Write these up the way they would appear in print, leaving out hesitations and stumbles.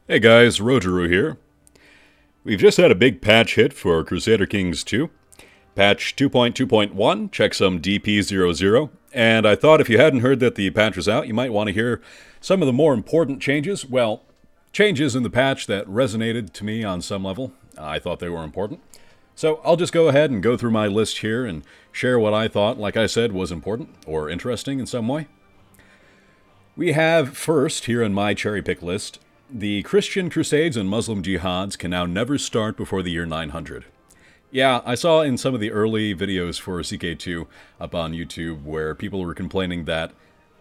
Hey guys, Rogeru here. We've just had a big patch hit for Crusader Kings 2. Patch 2.2.1, checksum DP00, and I thought if you hadn't heard that the patch was out, you might want to hear some of the more important changes. Well, changes in the patch that resonated to me on some level. I thought they were important. So I'll just go ahead and go through my list here and share what I thought, like I said, was important or interesting in some way. We have first, here in my cherry pick list, the Christian Crusades and Muslim Jihads can now never start before the year 900. Yeah, I saw in some of the early videos for CKII up on YouTube where people were complaining that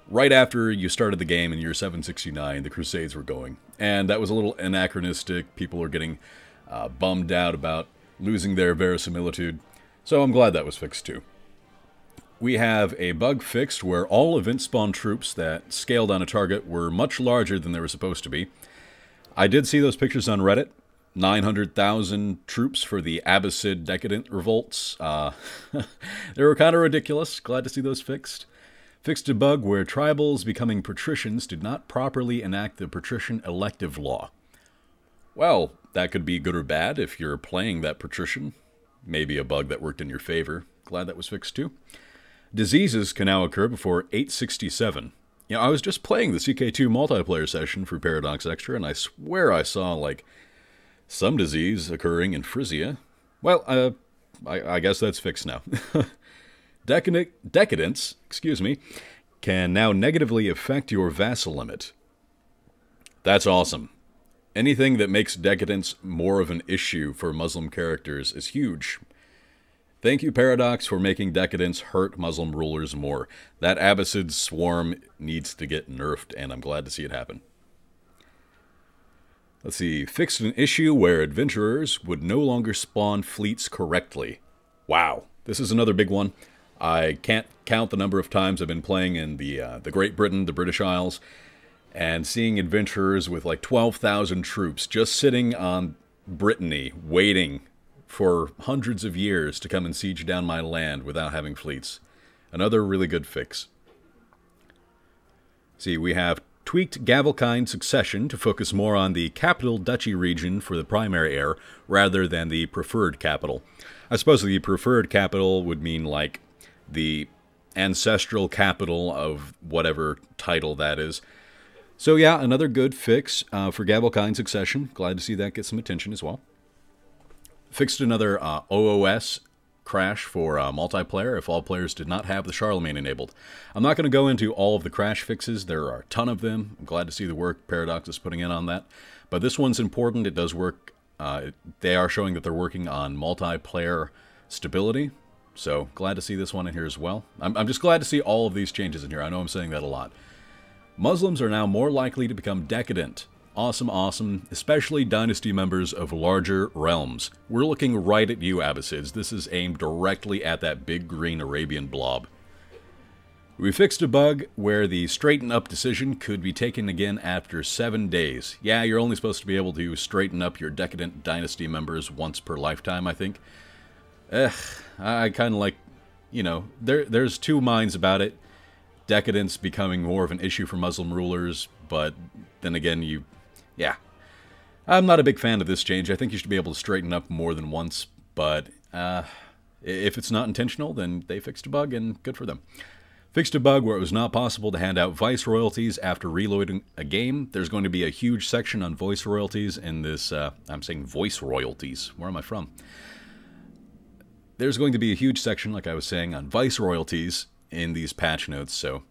right after you started the game in year 769, the Crusades were going. And that was a little anachronistic. People were getting bummed out about losing their verisimilitude. So I'm glad that was fixed too. We have a bug fixed where all event spawn troops that scaled on a target were much larger than they were supposed to be. I did see those pictures on Reddit. 900,000 troops for the Abbasid Decadent revolts. They were kind of ridiculous. Glad to see those fixed. Fixed a bug where tribals becoming patricians did not properly enact the patrician elective law. Well, that could be good or bad if you're playing that patrician. Maybe a bug that worked in your favor. Glad that was fixed too. Diseases can now occur before 867. You know, I was just playing the CK2 multiplayer session for Paradox Extra, and I swear I saw, like, some disease occurring in Frisia. Well, I guess that's fixed now. Decadence, can now negatively affect your vassal limit. That's awesome. Anything that makes decadence more of an issue for Muslim characters is huge. Thank you, Paradox, for making decadence hurt Muslim rulers more. That Abbasid swarm needs to get nerfed, and I'm glad to see it happen. Let's see. Fixed an issue where adventurers would no longer spawn fleets correctly. Wow. This is another big one. I can't count the number of times I've been playing in the Great Britain, the British Isles, and seeing adventurers with like 12,000 troops just sitting on Brittany, waiting for hundreds of years to come and siege down my land without having fleets. Another really good fix. See, we have tweaked Gavelkind succession to focus more on the capital duchy region for the primary heir rather than the preferred capital. I suppose the preferred capital would mean like the ancestral capital of whatever title that is. So yeah, another good fix for Gavelkind succession. Glad to see that get some attention as well. Fixed another OOS crash for multiplayer if all players did not have the Charlemagne enabled. I'm not going to go into all of the crash fixes. There are a ton of them. I'm glad to see the work Paradox is putting in on that. But this one's important. It does work. They are showing that they're working on multiplayer stability. So glad to see this one in here as well. I'm just glad to see all of these changes in here. I know I'm saying that a lot. Muslims are now more likely to become decadent. Awesome, awesome, especially dynasty members of larger realms. We're looking right at you, Abbasids. This is aimed directly at that big green Arabian blob. We fixed a bug where the straighten up decision could be taken again after 7 days. Yeah, you're only supposed to be able to straighten up your decadent dynasty members once per lifetime, I think. I kind of like, you know, there's two minds about it. Decadence becoming more of an issue for Muslim rulers, but then again, yeah. I'm not a big fan of this change. I think you should be able to straighten up more than once, but if it's not intentional, then they fixed a bug, and good for them. Fixed a bug where it was not possible to hand out vice royalties after reloading a game. There's going to be a huge section on voice royalties in this, I'm saying voice royalties. Where am I from? There's going to be a huge section, like I was saying, on vice royalties in these patch notes, so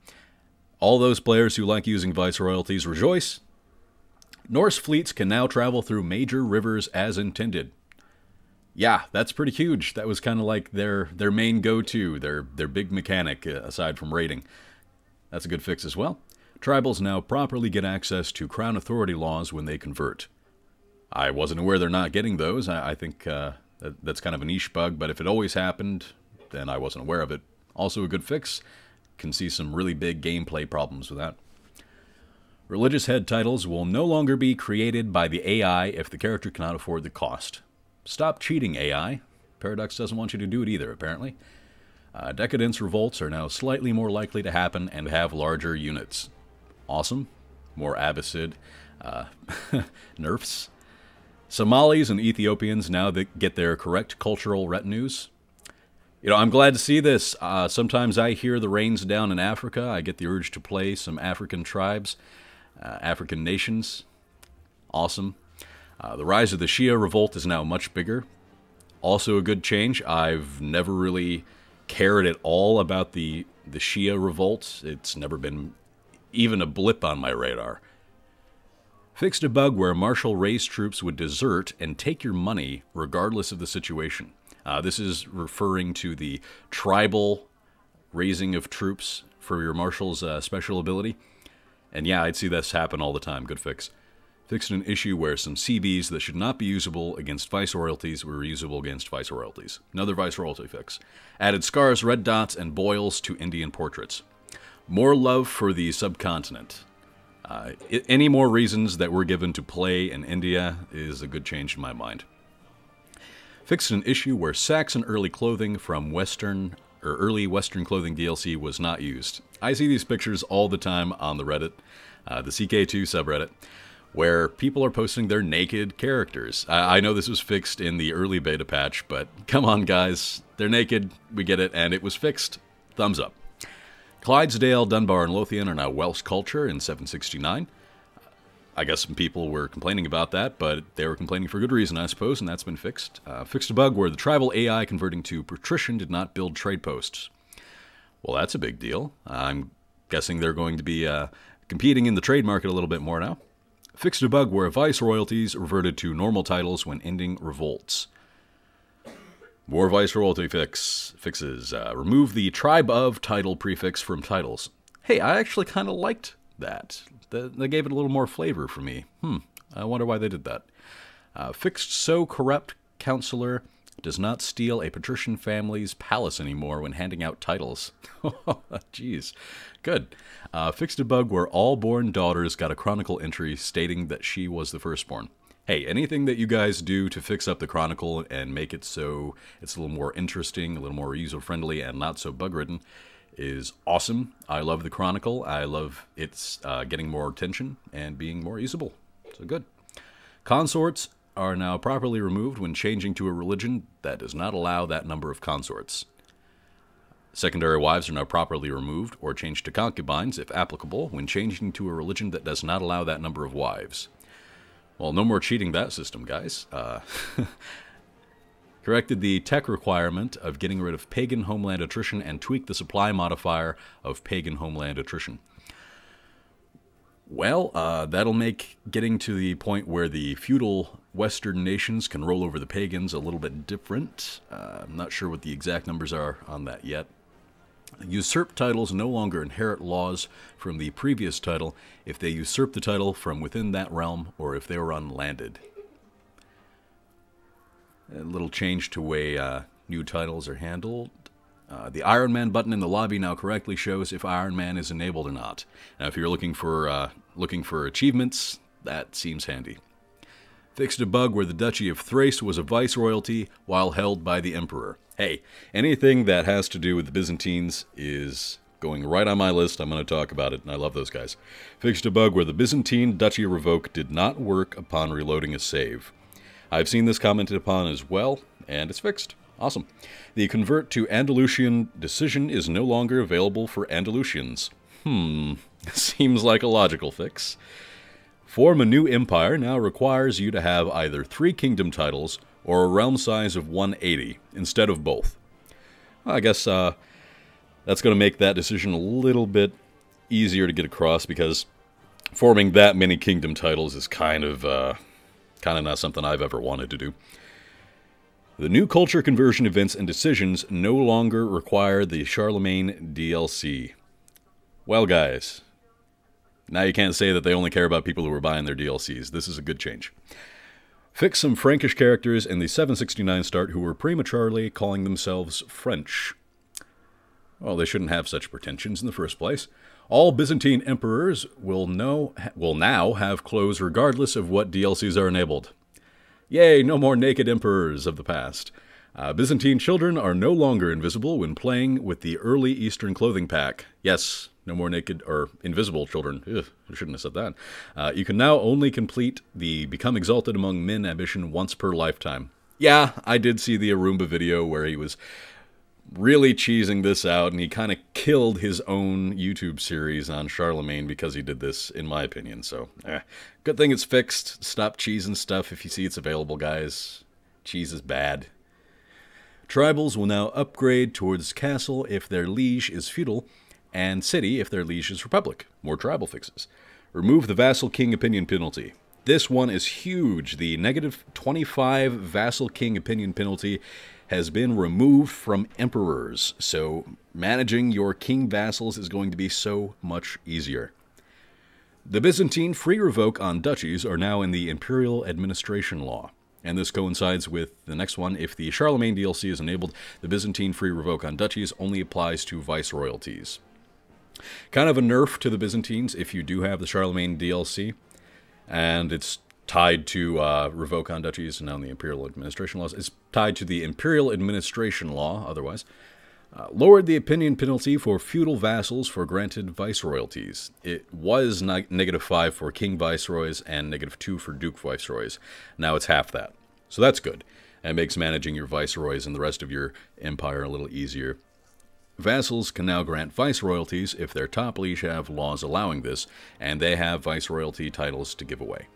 all those players who like using vice royalties, rejoice. Norse fleets can now travel through major rivers as intended. Yeah, that's pretty huge. That was kind of like their main go-to, their big mechanic, aside from raiding. That's a good fix as well. Tribals now properly get access to Crown Authority laws when they convert. I wasn't aware they're not getting those. I think that's kind of a niche bug, but if it always happened, then I wasn't aware of it. Also a good fix. Can see some really big gameplay problems with that. Religious head titles will no longer be created by the AI if the character cannot afford the cost. Stop cheating, AI. Paradox doesn't want you to do it either, apparently. Decadence revolts are now slightly more likely to happen and have larger units. Awesome. more Abbasid nerfs. Somalis and Ethiopians now that get their correct cultural retinues. You know, I'm glad to see this. Sometimes I hear the rains down in Africa. I get the urge to play some African tribes, African nations. Awesome. The rise of the Shia revolt is now much bigger. Also a good change. I've never really cared at all about the Shia revolt. It's never been even a blip on my radar. Fixed a bug where martial raised troops would desert and take your money regardless of the situation. This is referring to the tribal raising of troops for your marshal's special ability. And yeah, I'd see this happen all the time. Good fix. Fixed an issue where some CBs that should not be usable against viceroyalties were usable against viceroyalties. Another viceroyalty fix. Added scars, red dots, and boils to Indian portraits. More love for the subcontinent. Any more reasons that we're given to play in India is a good change in my mind. Fixed an issue where Saxon early clothing from early Western clothing DLC was not used. I see these pictures all the time on the Reddit, the CKII subreddit, where people are posting their naked characters. I know this was fixed in the early beta patch, but come on guys, they're naked, we get it, and it was fixed. Thumbs up. Clydesdale, Dunbar, and Lothian are now Welsh culture in 769. I guess some people were complaining about that, but they were complaining for good reason, I suppose, and that's been fixed. Fixed a bug where the tribal AI converting to patrician did not build trade posts. Well, that's a big deal. I'm guessing they're going to be competing in the trade market a little bit more now. Fixed a bug where viceroyalties reverted to normal titles when ending revolts. More viceroyalty fixes. Remove the tribe of title prefix from titles. Hey, I actually kind of liked that. They gave it a little more flavor for me. I wonder why they did that. Fixed so corrupt counselor does not steal a patrician family's palace anymore when handing out titles. Jeez. Good. Fixed a bug where all born daughters got a chronicle entry stating that she was the firstborn. Hey, anything that you guys do to fix up the Chronicle and make it so it's a little more interesting, a little more user-friendly, and not so bug-ridden is awesome. I love the Chronicle. I love its getting more attention and being more usable. So good. Consorts are now properly removed when changing to a religion that does not allow that number of consorts. Secondary wives are now properly removed or changed to concubines, if applicable, when changing to a religion that does not allow that number of wives. Well, no more cheating that system, guys. Corrected the tech requirement of getting rid of pagan homeland attrition and tweaked the supply modifier of pagan homeland attrition. Well, that'll make getting to the point where the feudal Western nations can roll over the pagans a little bit different. I'm not sure what the exact numbers are on that yet. Usurped titles no longer inherit laws from the previous title if they usurp the title from within that realm or if they were unlanded. A little change to way new titles are handled. The Iron Man button in the lobby now correctly shows if Iron Man is enabled or not. Now, if you're looking for achievements, that seems handy. Fixed a bug where the Duchy of Thrace was a viceroyalty while held by the Emperor. Hey, anything that has to do with the Byzantines is going right on my list. I'm going to talk about it, and I love those guys. Fixed a bug where the Byzantine Duchy revoke did not work upon reloading a save. I've seen this commented upon as well, and it's fixed. Awesome. The convert to Andalusian decision is no longer available for Andalusians. Seems like a logical fix. Form a new empire now requires you to have either 3 kingdom titles or a realm size of 180 instead of both. Well, I guess that's going to make that decision a little bit easier to get across because forming that many kingdom titles is kind of not something I've ever wanted to do. The new culture conversion events and decisions no longer require the Charlemagne DLC. Well, guys, now you can't say that they only care about people who are buying their DLCs. This is a good change. Fix some Frankish characters in the 769 start who were prematurely calling themselves French. Well, they shouldn't have such pretensions in the first place. All Byzantine emperors will now have clothes regardless of what DLCs are enabled. Yay, no more naked emperors of the past. Byzantine children are no longer invisible when playing with the early Eastern clothing pack. Yes, No more naked or invisible children. Ugh, I shouldn't have said that. You can now only complete the Become Exalted Among Men ambition once per lifetime. Yeah, I did see the Arumba video where he was really cheesing this out, and he kind of killed his own YouTube series on Charlemagne because he did this, in my opinion. So, good thing it's fixed. Stop cheesing stuff if you see it's available, guys. Cheese is bad. Tribals will now upgrade towards castle if their liege is feudal, and city if their liege is republic. More tribal fixes. Remove the vassal king opinion penalty. This one is huge. The negative 25 vassal king opinion penalty has been removed from emperors, so managing your king vassals is going to be so much easier. The Byzantine free revoke on duchies are now in the imperial administration law, and this coincides with the next one. If the Charlemagne DLC is enabled, the Byzantine free revoke on duchies only applies to viceroyalties. Kind of a nerf to the Byzantines if you do have the Charlemagne DLC, and it's tied to revoke on duchies and now the imperial administration laws. It's tied to the imperial administration law, otherwise. Lowered the opinion penalty for feudal vassals for granted viceroyalties. It was -5 for king viceroys and -2 for duke viceroys. Now it's half that. So that's good. And makes managing your viceroys and the rest of your empire a little easier. Vassals can now grant viceroyalties if their top liege have laws allowing this, and they have viceroyalty titles to give away.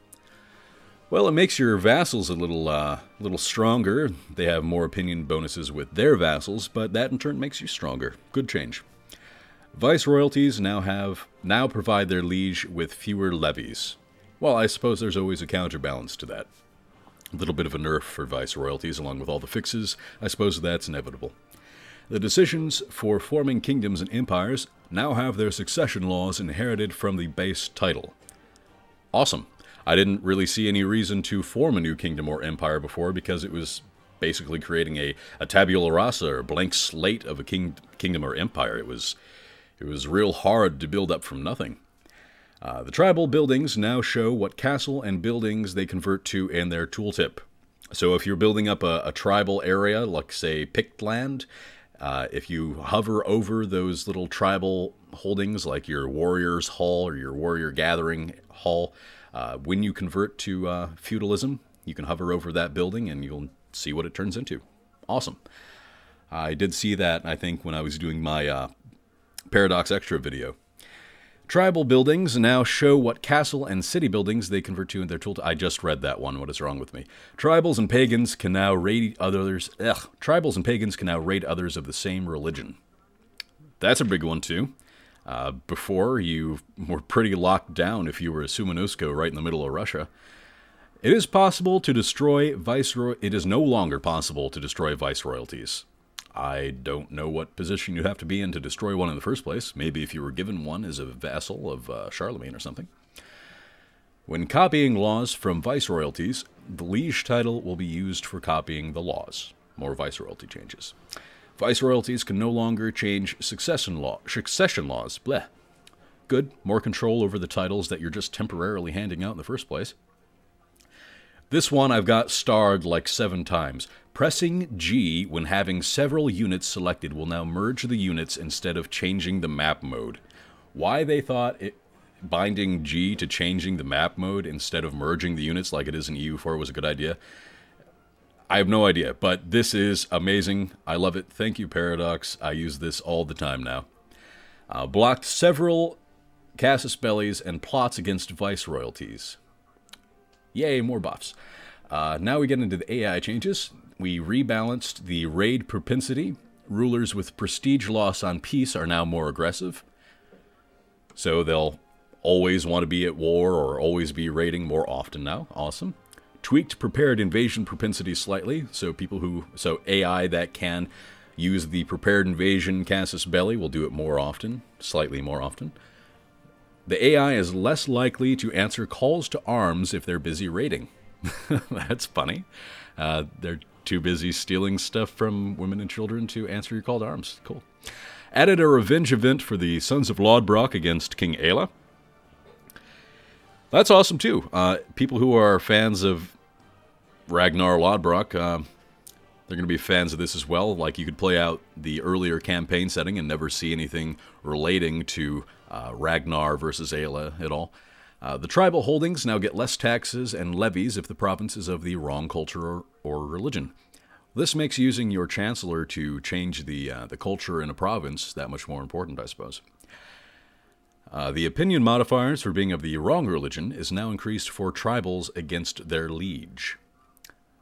Well, it makes your vassals a little stronger. They have more opinion bonuses with their vassals, but that in turn makes you stronger. Good change. Viceroyalties now provide their liege with fewer levies. Well, I suppose there's always a counterbalance to that. A little bit of a nerf for viceroyalties along with all the fixes. I suppose that's inevitable. The decisions for forming kingdoms and empires now have their succession laws inherited from the base title. Awesome. I didn't really see any reason to form a new kingdom or empire before because it was basically creating a tabula rasa or blank slate of a kingdom or empire. It was real hard to build up from nothing. The tribal buildings now show what castle and buildings they convert to in their tooltip. So if you're building up a tribal area, like say Pictland, if you hover over those little tribal holdings like your warrior's hall or your warrior gathering hall, when you convert to feudalism, you can hover over that building and you'll see what it turns into. Awesome. I did see that, I think, when I was doing my Paradox Extra video. Tribal buildings now show what castle and city buildings they convert to in their tool. I just read that one. What is wrong with me? Tribals and pagans can now raid others. Tribals and pagans can now raid others of the same religion. That's a big one too. Before, you were pretty locked down if you were a Sumanusko right in the middle of Russia. It is possible to destroy viceroy. It is no longer possible to destroy viceroyalties. I don't know what position you have to be in to destroy one in the first place. Maybe if you were given one as a vassal of Charlemagne or something. When copying laws from viceroyalties, the liege title will be used for copying the laws. More viceroyalty changes. Viceroyalties can no longer change succession laws. Bleh. Good. More control over the titles that you're just temporarily handing out in the first place. This one I've got starred like 7 times. Pressing G when having several units selected will now merge the units instead of changing the map mode. Why they thought binding G to changing the map mode instead of merging the units like it is in EU4 was a good idea, I have no idea, but this is amazing. I love it. Thank you, Paradox. I use this all the time now. Blocked several casus bellis and plots against viceroyalties. Yay, more buffs. Now we get into the AI changes. We rebalanced the raid propensity. Rulers with prestige loss on peace are now more aggressive. So they'll always want to be at war or always be raiding more often now. Awesome. Tweaked prepared invasion propensity slightly. So AI that can use the prepared invasion casus belli will do it more often, slightly more often. The AI is less likely to answer calls to arms if they're busy raiding. That's funny. They're too busy stealing stuff from women and children to answer your call to arms. Cool. Added a revenge event for the Sons of Lodbrok against King Aela. That's awesome too. People who are fans of Ragnar Lodbrok, they're going to be fans of this as well. Like, you could play out the earlier campaign setting and never see anything relating to Ragnar versus Aela et al. The tribal holdings now get less taxes and levies if the province is of the wrong culture or religion. This makes using your chancellor to change the culture in a province that much more important, I suppose. The opinion modifiers for being of the wrong religion is now increased for tribals against their liege.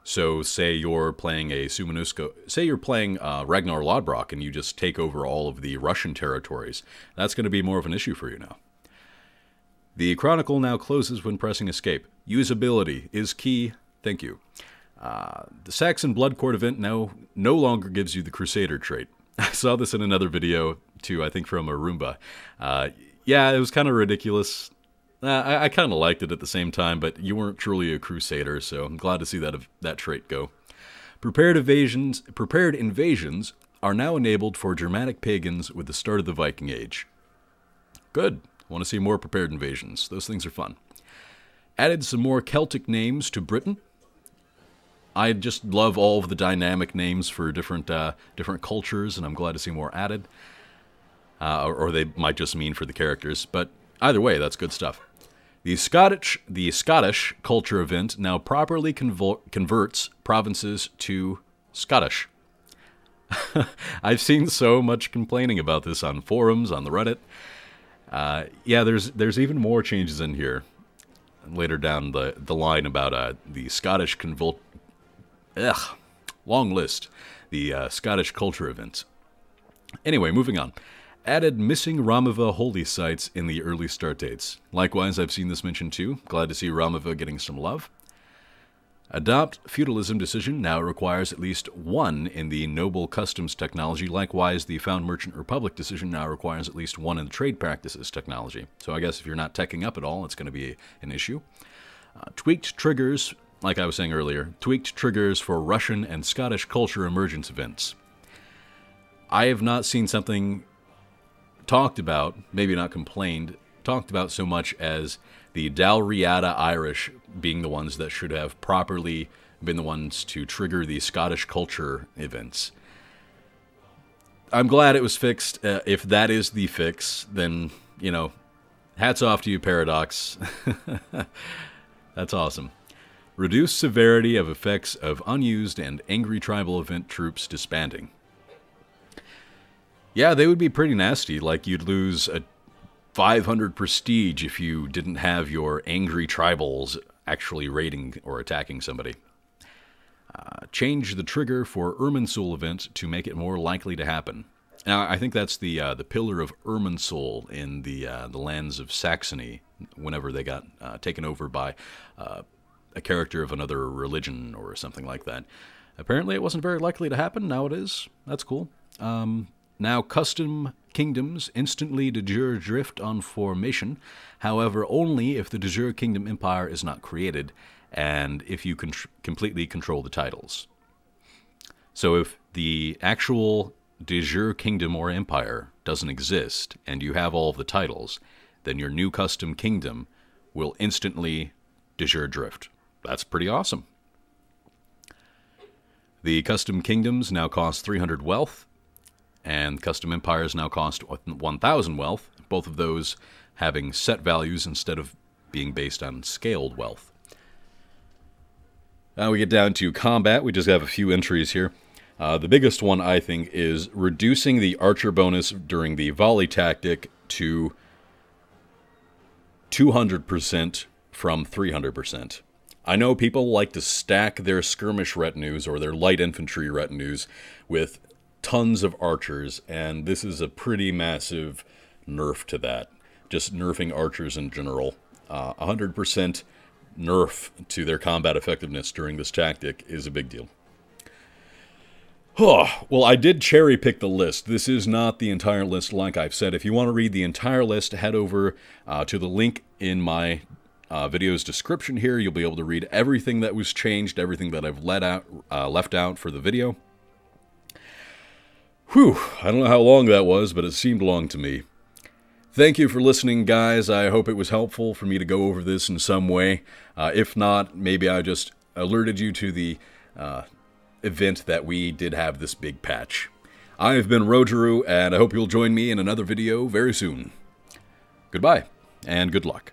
So, say you're playing a Sumanusko, say you're playing Ragnar Lodbrok and you just take over all of the Russian territories. That's going to be more of an issue for you now. The Chronicle now closes when pressing escape. Usability is key. Thank you. The Saxon Blood Court event now no longer gives you the Crusader trait. I saw this in another video, too, I think from Arumba. Yeah, it was kind of ridiculous. I kind of liked it at the same time, but you weren't truly a Crusader, so I'm glad to see that trait go. Prepared invasions are now enabled for Germanic pagans with the start of the Viking Age. Good. Want to see more prepared invasions. Those things are fun. Added some more Celtic names to Britain. I just love all of the dynamic names for different cultures, and I'm glad to see more added. Or they might just mean for the characters, but either way, that's good stuff. The Scottish culture event now properly converts provinces to Scottish. I've seen so much complaining about this on forums, on the Reddit. Yeah, there's even more changes in here. Later down the line about the Scottish long list. The Scottish culture events. Anyway, moving on. Added missing Ramava holy sites in the early start dates. Likewise, I've seen this mentioned too. Glad to see Ramava getting some love. Adopt feudalism decision now requires at least one in the noble customs technology. Likewise, the found merchant republic decision now requires at least one in the trade practices technology. So I guess if you're not teching up at all, it's going to be an issue. Tweaked triggers, like I was saying earlier, tweaked triggers for Russian and Scottish culture emergence events. I have not seen something talked about, maybe not complained, talked about so much as the Dalriada Irish being the ones that should have properly been the ones to trigger the Scottish culture events. I'm glad it was fixed. If that is the fix, then, you know, hats off to you, Paradox. That's awesome. Reduce severity of effects of unused and angry tribal event troops disbanding. Yeah, they would be pretty nasty. Like, you'd lose a 500 prestige if you didn't have your angry tribals actually raiding or attacking somebody. Change the trigger for Irminsul event to make it more likely to happen. Now, I think that's the Pillar of Irminsul in the lands of Saxony, whenever they got taken over by a character of another religion or something like that. Apparently, it wasn't very likely to happen. Now it is. That's cool. Now, custom kingdoms instantly de jure drift on formation, however, only if the de jure kingdom empire is not created, and if you completely control the titles. So if the actual de jure kingdom or empire doesn't exist, and you have all of the titles, then your new custom kingdom will instantly de jure drift. That's pretty awesome. The custom kingdoms now cost 300 wealth, and custom empires now cost 1,000 wealth, both of those having set values instead of being based on scaled wealth. Now we get down to combat. We just have a few entries here. The biggest one, I think, is reducing the archer bonus during the volley tactic to 200% from 300%. I know people like to stack their skirmish retinues or their light infantry retinues with tons of archers, and this is a pretty massive nerf to that. Just nerfing archers in general. 100% nerf to their combat effectiveness during this tactic is a big deal. Well, I did cherry pick the list. This is not the entire list, like I've said. If you want to read the entire list, head over to the link in my video's description here. You'll be able to read everything that was changed, everything that I've left out for the video. Whew, I don't know how long that was, but it seemed long to me. Thank you for listening, guys. I hope it was helpful for me to go over this in some way. If not, maybe I just alerted you to the event that we did have this big patch. I've been Rogeru, and I hope you'll join me in another video very soon. Goodbye, and good luck.